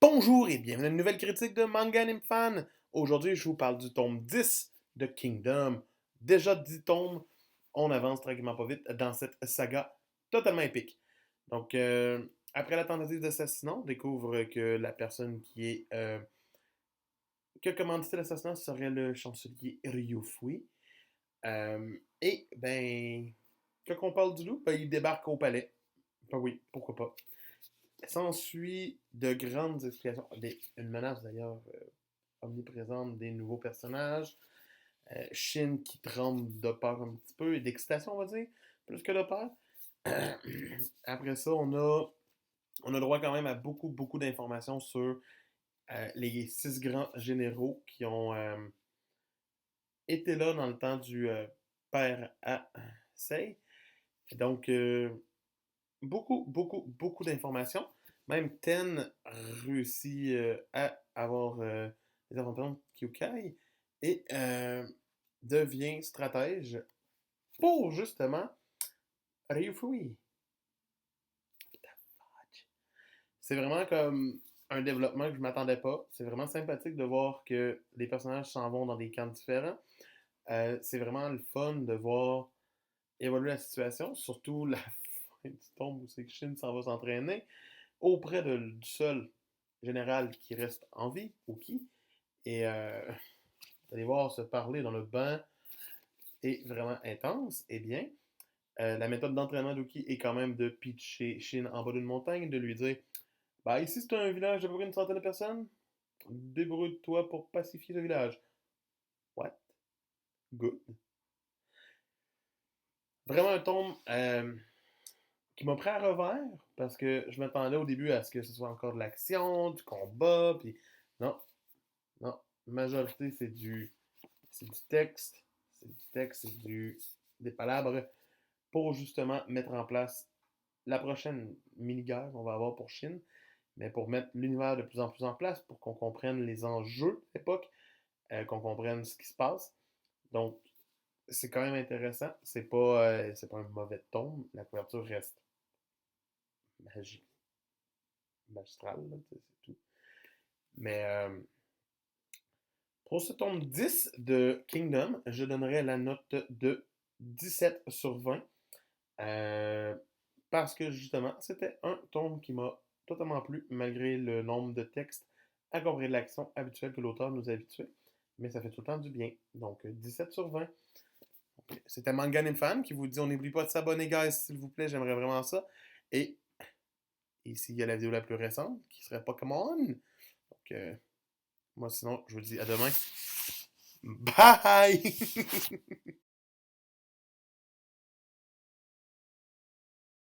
Bonjour et bienvenue à une nouvelle critique de Manga Anime Fan. Aujourd'hui, je vous parle du tome 10 de Kingdom. Déjà 10 tomes, on avance tranquillement pas vite dans cette saga totalement épique. Donc, après la tentative d'assassinat, on découvre que la personne qui a commandité l'assassinat serait le chancelier Ryufui. Et, ben, quand on parle du loup, ben, il débarque au palais. Ben oui, pourquoi pas. S'ensuit de grandes explications, une menace d'ailleurs omniprésente des nouveaux personnages, Shin qui tremble de peur un petit peu et d'excitation, on va dire, plus que de peur. Après ça, on a droit quand même à beaucoup, beaucoup d'informations sur les 6 grands généraux qui ont été là dans le temps du père Sei. Donc, beaucoup, beaucoup, beaucoup d'informations. Même Ten réussit à avoir les avantages de Kyukai et devient stratège pour justement Ryufui. C'est vraiment comme un développement que je m'attendais pas. C'est vraiment sympathique de voir que les personnages s'en vont dans des camps différents. C'est vraiment le fun de voir évoluer la situation, surtout la fin du tome où c'est que Shin s'en va s'entraîner auprès du seul général qui reste en vie, Uki. Et vous allez voir se parler dans le bain est vraiment intense et bien. La méthode d'entraînement d'Uki est quand même de pitcher Shin en bas d'une montagne, de lui dire bah ici c'est un village d'à peu près une centaine de personnes, débrouille-toi pour pacifier le village. What? Good. Vraiment un tome qui m'a pris à revers parce que je m'attendais au début à ce que ce soit encore de l'action, du combat, puis non, non. Majorité, c'est du texte, des palabres pour justement mettre en place la prochaine mini-guerre qu'on va avoir pour Chine, mais pour mettre l'univers de plus en plus en place, pour qu'on comprenne les enjeux de l'époque, qu'on comprenne ce qui se passe. Donc, c'est quand même intéressant. C'est pas un mauvais tome. La couverture reste magique, magistrale, là, c'est tout. Mais pour ce tome 10 de Kingdom, je donnerais la note de 17 sur 20. Euh, Parce que justement, c'était un tome qui m'a totalement plu, malgré le nombre de textes accompagnés de l'action habituelle que l'auteur nous habituait. Mais ça fait tout le temps du bien. Donc 17 sur 20. C'était Mangan Fan qui vous dit on n'oublie pas de s'abonner, guys, s'il vous plaît, j'aimerais vraiment ça. Et ici, il y a la vidéo la plus récente qui serait Pokémon. Donc, moi, sinon, je vous dis à demain. Bye!